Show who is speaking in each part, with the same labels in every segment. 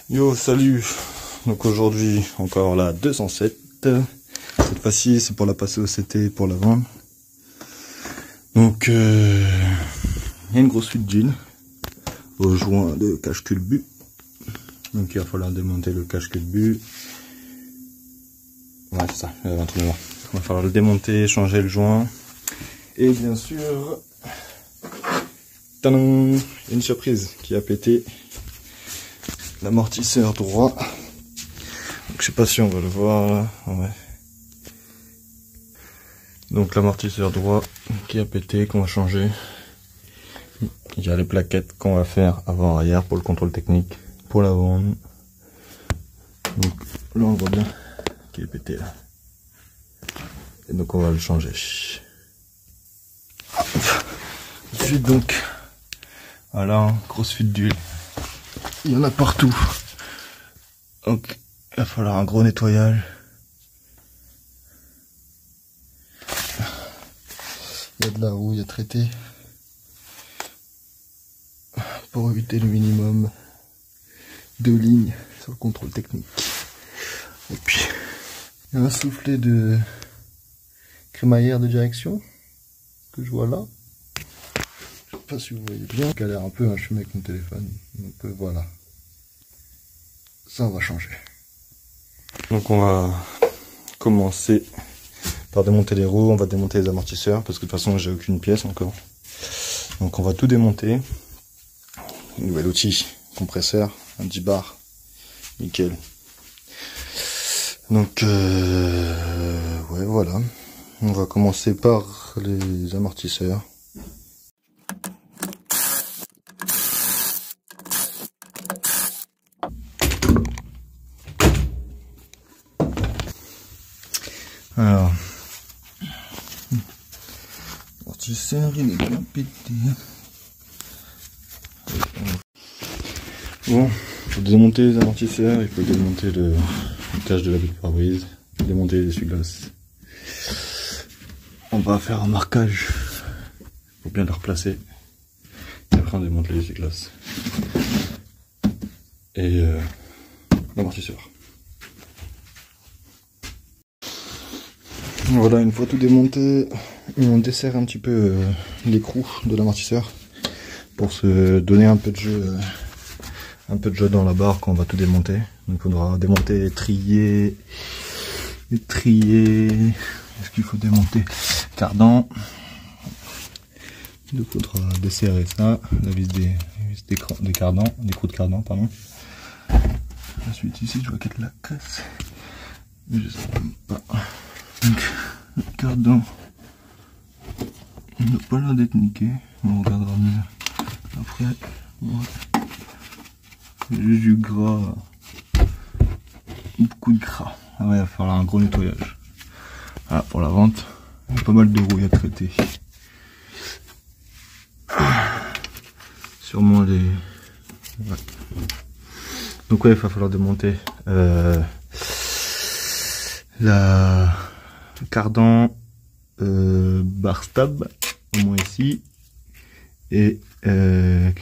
Speaker 1: Yo, salut. Donc aujourd'hui, encore la 207. Cette fois-ci, c'est pour la passer au CT pour la vendre. Donc, il y a une grosse fuite d'une au joint de cache-culbut. Donc il va falloir démonter le cache-culbut. Ouais, c'est ça, il y a un trou noir. Il va falloir le démonter, changer le joint. Et bien sûr, tadam, une surprise qui a pété. L'amortisseur droit. Donc, je sais pas si on va le voir là. Ouais. Donc l'amortisseur droit qui a pété, qu'on va changer. Il y a les plaquettes qu'on va faire avant-arrière pour le contrôle technique, pour la vendre. Donc là on voit bien qu'il est pété là. Et donc on va le changer. Ensuite donc, voilà, grosse fuite d'huile. Il y en a partout. Donc il va falloir un gros nettoyage. Il y a de la rouille à traiter pour éviter le minimum de lignes sur le contrôle technique. Et puis il y a un soufflet de crémaillère de direction que je vois là. Je sais pas si vous voyez bien, qui a l'air un peu, je filme avec mon téléphone. Donc voilà, ça on va changer. Donc on va commencer par démonter les roues, on va démonter les amortisseurs parce que de toute façon j'ai aucune pièce encore. Donc on va tout démonter. Un nouvel outil, compresseur, un 10 bar, nickel. Donc ouais voilà, on va commencer par les amortisseurs. Alors, l'amortisseur il est bien pété. Bon, pour démonter les amortisseurs, il faut démonter le cache de la bulle pare-brise, démonter les essuie-glaces. On va faire un marquage pour bien le replacer. Et après on démonte les essuie-glaces. Et l'amortisseur. Voilà, une fois tout démonté, on desserre un petit peu l'écrou de l'amortisseur pour se donner un peu de jeu dans la barre quand on va tout démonter. Donc il faudra démonter, trier. Est-ce qu'il faut démonter cardan? Il faudra desserrer ça, la vis des cardans, des crocs de cardan, pardon. Ensuite ici je vois qu'il y a de la casse, mais je sais même pas. Donc le cardan, il n'a pas l'air d'être niqué, on regardera mieux après. Ouais. Il y a juste du gras, beaucoup de gras. Ah ouais, il va falloir un gros nettoyage. Voilà, pour la vente, il y a pas mal de rouille à traiter. Sûrement les... Ouais. Donc ouais, il va falloir démonter la cardan bar stab, au moins ici, et la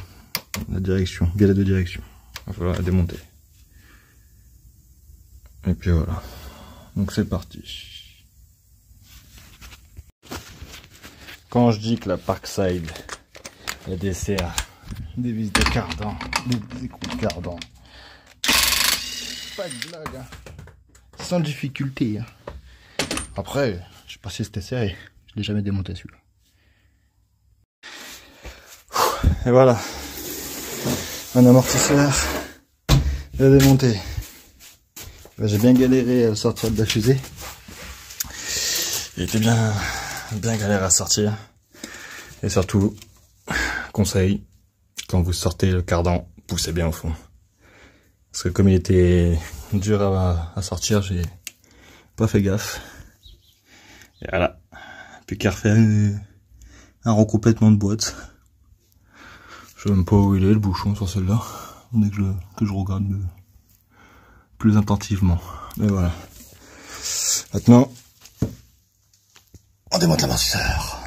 Speaker 1: direction, galette de direction. Il va falloir la démonter. Et puis voilà. Donc c'est parti. Quand je dis que la Parkside, elle dessert des vis de cardan, des écrous de cardan, pas de blague, hein. Sans difficulté. Hein. Après, je sais pas si c'était serré. Je l'ai jamais démonté celui-là. Et voilà. Un amortisseur. Je l'ai démonté. J'ai bien galéré à le sortir de la fusée. Il était bien galère à sortir. Et surtout, conseil, quand vous sortez le cardan, poussez bien au fond. Parce que comme il était dur à sortir, j'ai pas fait gaffe. Et voilà. Plus qu'à refaire un recouplètement de boîte. Je sais même pas où il est le bouchon sur celle-là. Dès que je regarde plus attentivement. Mais voilà. Maintenant, on démonte l'amortisseur.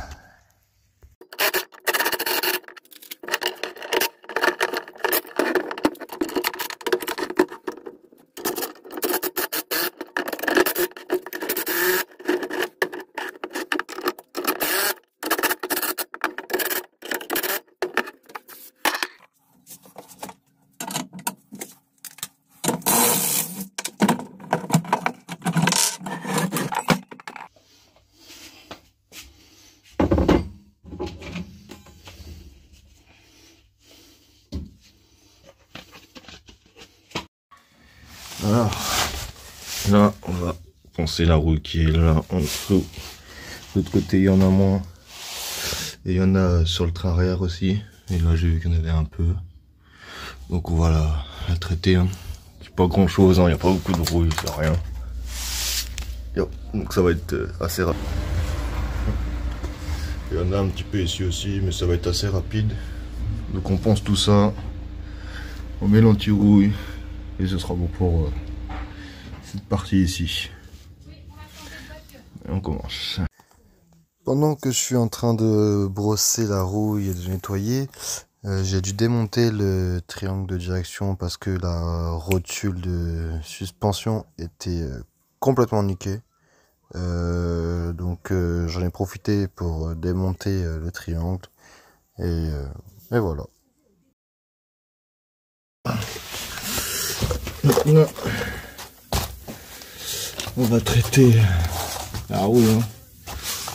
Speaker 1: Alors, là, on va poncer la roue qui est là en dessous. De l'autre côté, il y en a moins. Et il y en a sur le train arrière aussi. Et là, j'ai vu qu'il y en avait un peu. Donc, on va la traiter. Hein. C'est pas grand chose, il n'y a pas beaucoup de rouille, c'est rien. Yo. Donc, ça va être assez rapide. Il y en a un petit peu ici aussi, mais ça va être assez rapide. Donc, on ponce tout ça. On met l'anti-rouille. Et ce sera bon pour cette partie ici. Et on commence. Pendant que je suis en train de brosser la rouille et de nettoyer, j'ai dû démonter le triangle de direction parce que la rotule de suspension était complètement niquée. Donc j'en ai profité pour démonter le triangle et voilà. Maintenant, on va traiter la rouille hein,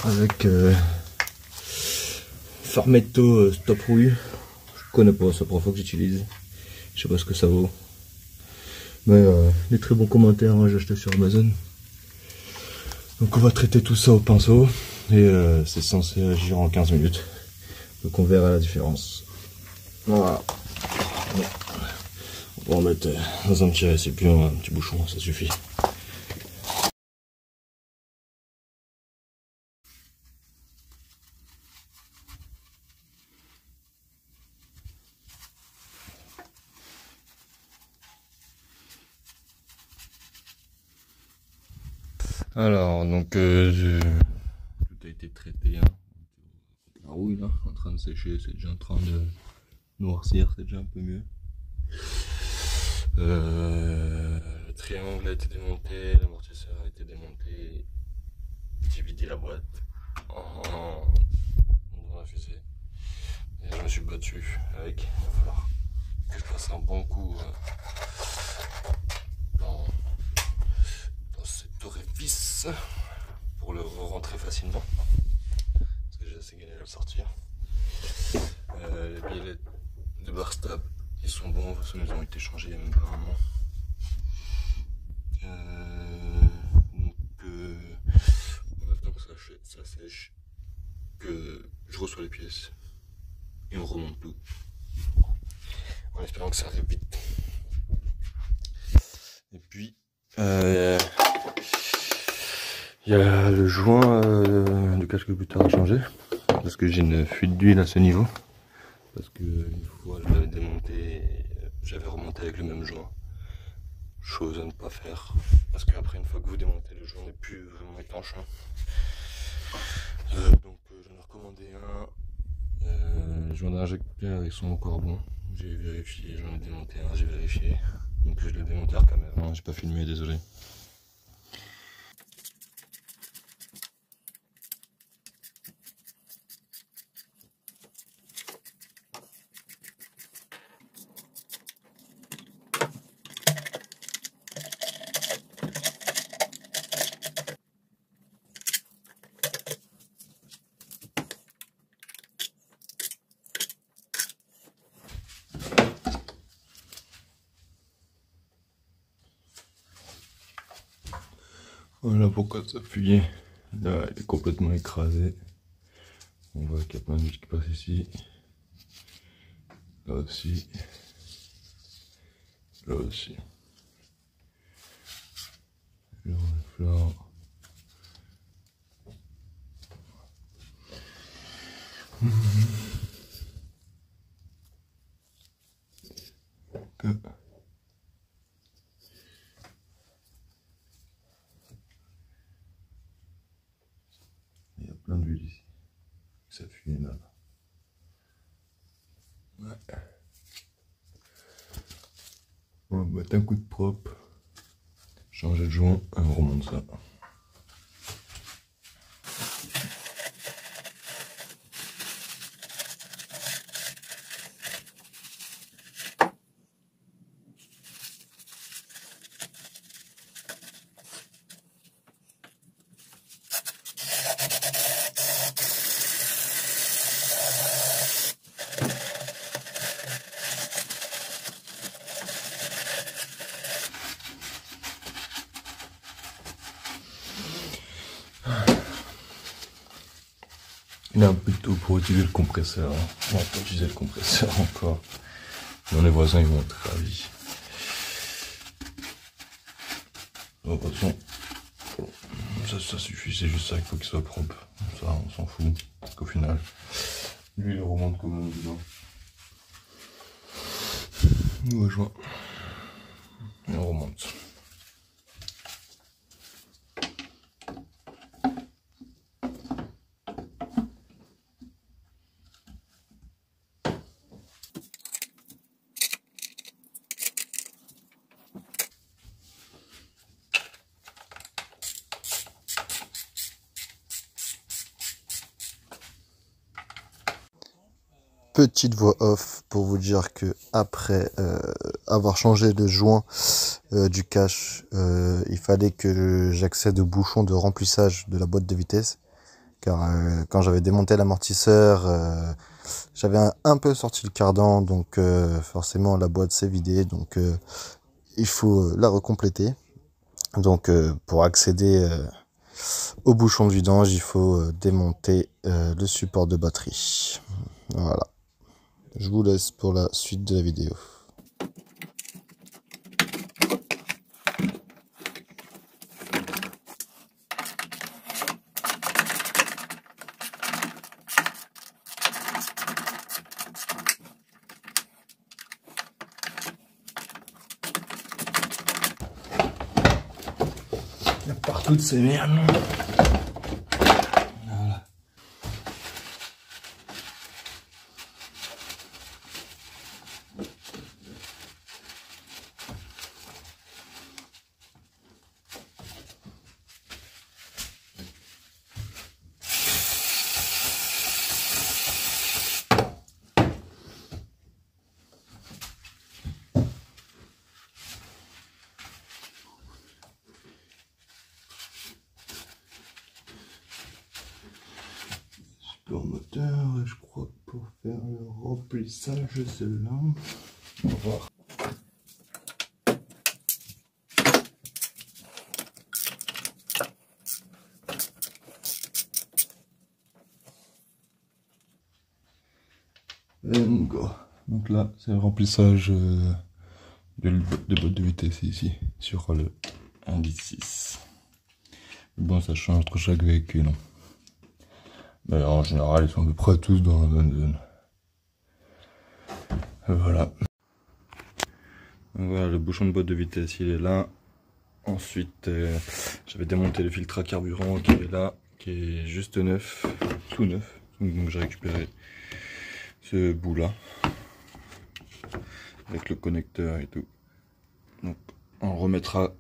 Speaker 1: avec Farmetto Stop Rouille. Je connais pas, c'est la première fois que j'utilise. Je sais pas ce que ça vaut. Mais des très bons commentaires, hein, j'ai acheté sur Amazon. Donc on va traiter tout ça au pinceau. Et c'est censé agir en 15 minutes. Donc on verra la différence. Voilà. On va en mettre dans un petit récipient, un petit bouchon, ça suffit. Alors, donc, tout a été traité. Hein. La rouille, là, en train de sécher, c'est déjà en train de noircir, c'est déjà un peu mieux. Le triangle a été démonté, l'amortisseur a été démonté. J'ai vidé la boîte dans la fusée. Et je me suis battu avec. Il va falloir que je passe un bon coup dans cet orifice pour le rentrer facilement. Parce que j'ai assez galéré à le sortir. Les billets de bar stop, ils sont bons, parce qu'ils ont été changés il y a même pas un moment. On va attendre que ça sèche, que je reçois les pièces et on remonte tout. En espérant que ça arrive vite. Et puis, il y a le joint du casque buteur à changer. Parce que j'ai une fuite d'huile à ce niveau. Parce que une fois je l'avais démonté, j'avais remonté avec le même joint. Chose à ne pas faire. Parce qu'après une fois que vous démontez le joint n'est plus vraiment étanche. Donc j'en ai recommandé un. Les joints d'injecteur ils sont encore bons. J'ai vérifié, j'en ai démonté un, j'ai vérifié. Donc je l'ai démonté à la caméra, j'ai pas filmé, désolé. Voilà pourquoi ça fuit. Là, elle est complètement écrasée. On voit qu'il y a plein d'huile qui passe ici. Là aussi. Là aussi. Là, on est il y a plein d'huile ici. Ça fuit là. Ouais. On va mettre un coup de propre. Changer de joint et on remonte ça.
Speaker 2: Il est un peu tôt pour utiliser le compresseur. Hein. On va pas utiliser le compresseur encore. Non, les voisins ils vont être ravis. De toute façon, ça suffit, c'est juste ça qu'il faut qu'il soit propre. Ça, on s'en fout. Parce qu'au final, lui il remonte comme on dit. Nous rejoint. Et on remonte.
Speaker 1: Petite voix off pour vous dire que après avoir changé le joint du cache, il fallait que j'accède au bouchon de remplissage de la boîte de vitesse, car quand j'avais démonté l'amortisseur, j'avais un peu sorti le cardan, donc forcément la boîte s'est vidée, donc il faut la recompléter. Donc pour accéder au bouchon de vidange, il faut démonter le support de batterie. Voilà. Je vous laisse pour la suite de la vidéo.
Speaker 2: Il y a partout de ces merdes. Voilà. Support moteur, je crois que pour faire le remplissage, c'est là. On va voir. Donc là, c'est le remplissage de boîte de vitesse ici, sur le 1.6. Bon, ça change entre chaque véhicule. Mais en général, ils sont à peu près tous dans la bonne zone. Voilà. Donc voilà, le bouchon de boîte de vitesse, il est là. Ensuite, j'avais démonté le filtre à carburant qui est là, qui est juste neuf, tout neuf. Donc j'ai récupéré ce bout là, avec le connecteur et tout. Donc on remettra,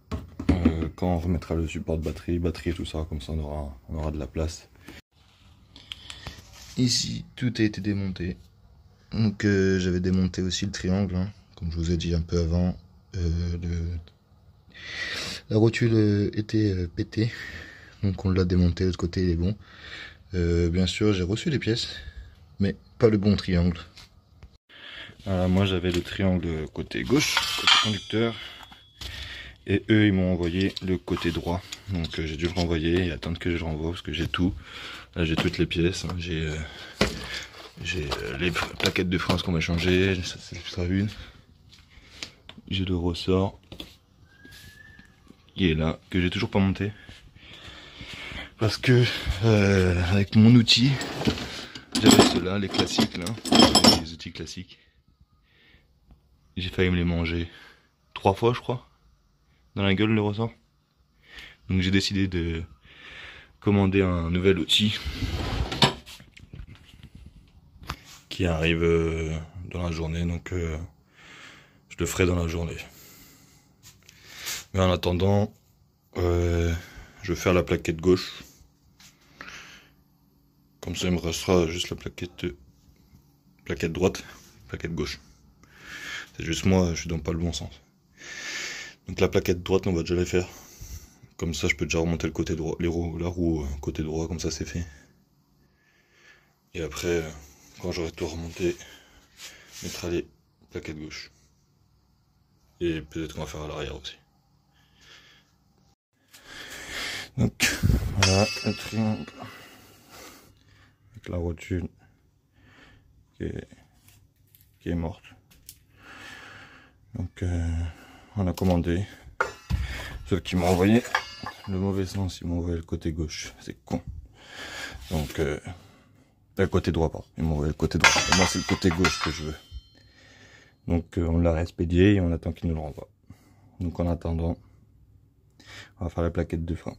Speaker 2: quand on remettra le support de batterie et tout ça, comme ça on aura de la place.
Speaker 1: Ici, tout a été démonté. Donc j'avais démonté aussi le triangle, hein, comme je vous ai dit un peu avant. La rotule était pétée, donc on l'a démonté, l'autre côté il est bon. Bien sûr, j'ai reçu les pièces, mais pas le bon triangle.
Speaker 2: Moi j'avais le triangle côté gauche, côté conducteur, et eux ils m'ont envoyé le côté droit. Donc j'ai dû le renvoyer et attendre que je le renvoie parce que j'ai tout. Là j'ai toutes les pièces, hein. J'ai les plaquettes de frein qu'on m'a changé, ça c'est extra une. J'ai le ressort qui est là, que j'ai toujours pas monté. Parce que avec mon outil, j'avais ceux-là, les classiques là, les outils classiques. J'ai failli me les manger 3 fois je crois, dans la gueule le ressort. Donc j'ai décidé de commander un nouvel outil qui arrive dans la journée, donc je le ferai dans la journée. Mais en attendant, je vais faire la plaquette gauche. Comme ça il me restera juste la plaquette droite, plaquette gauche. C'est juste moi, je suis dans pas le bon sens. Donc la plaquette droite, on va déjà les faire. Comme ça, je peux déjà remonter le côté droit, la roue côté droit, comme ça c'est fait. Et après, quand j'aurai tout remonté, je mettrai les plaquettes gauche. Et peut-être qu'on va faire à l'arrière aussi. Donc voilà le triangle avec la rotule qui est morte. Donc on a commandé, sauf qu'ils m'ont envoyé le mauvais sens, ils m'ont envoyé le côté gauche, c'est con. Donc le côté droit, pardon, ils m'ont envoyé le côté droit, et moi c'est le côté gauche que je veux. Donc on l'a expédié et on attend qu'ils nous le renvoient. Donc en attendant, on va faire la plaquette de frein.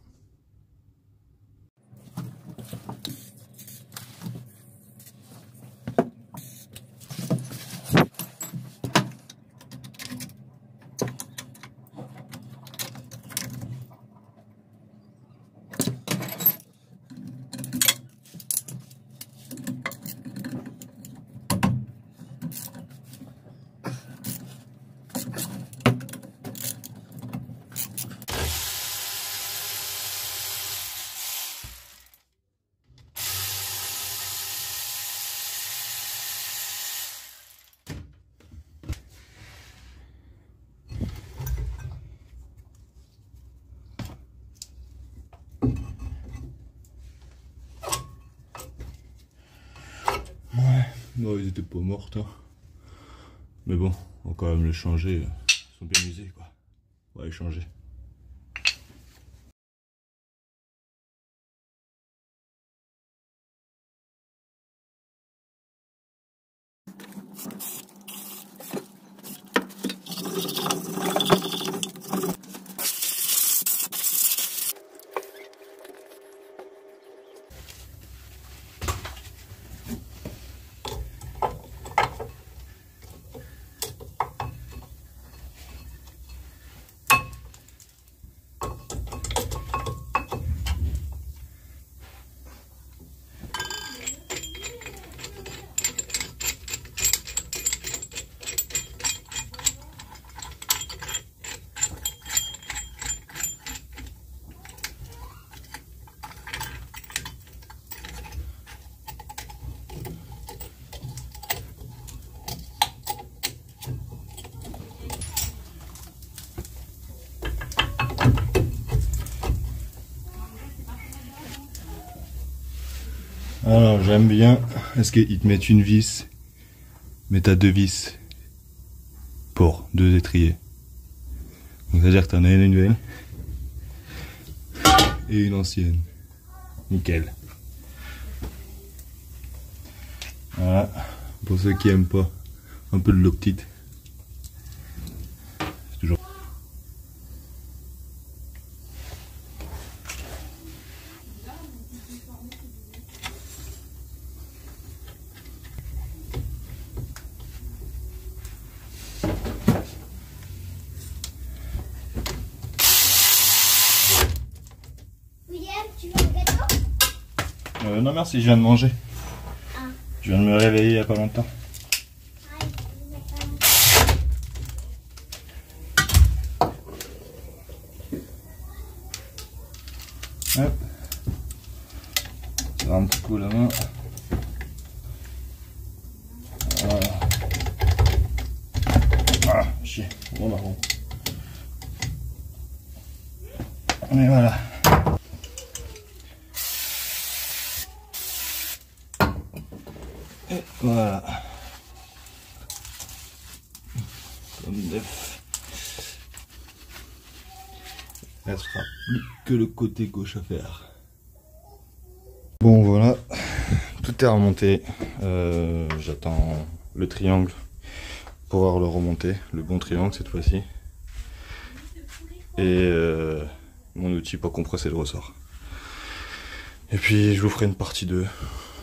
Speaker 2: Non, ils étaient pas mortes, hein. Mais bon, on va quand même les changer. Ils sont bien usés, quoi. On va les changer. Alors j'aime bien, est-ce qu'ils te mettent une vis, mais t'as deux vis pour deux étriers. Donc c'est-à-dire que t'en as une nouvelle et une ancienne. Nickel. Voilà, pour ceux qui aiment pas un peu de loctite. C'est toujours...
Speaker 3: Tu veux un gâteau?
Speaker 2: Non merci, je viens de manger.
Speaker 3: Ah.
Speaker 2: Je viens de me réveiller il n'y a pas longtemps. Hop. Ça va un petit coup la main. Voilà. Ah, chier. Bon bah bon. Mais voilà. Et voilà. Comme neuf. Il ne restera plus que le côté gauche à faire. Bon voilà, tout est remonté. J'attends le triangle pour pouvoir le remonter, le bon triangle cette fois-ci. Et mon outil pour compresser le ressort. Et puis je vous ferai une partie 2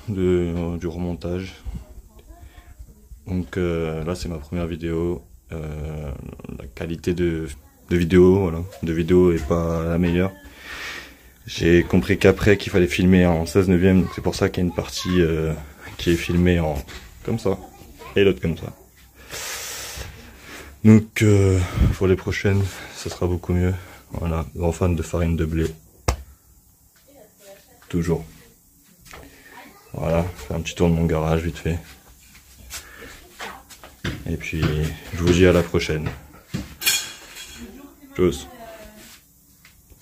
Speaker 2: du remontage. Donc là c'est ma première vidéo. La qualité de vidéo, voilà, de vidéo est pas la meilleure. J'ai compris qu'après qu'il fallait filmer en 16/9, donc c'est pour ça qu'il y a une partie qui est filmée en comme ça et l'autre comme ça. Donc pour les prochaines, ça sera beaucoup mieux. Voilà, grand fan de farine de blé. Toujours. Voilà, faire un petit tour de mon garage vite fait. Et puis je vous dis à la prochaine. Tchuss.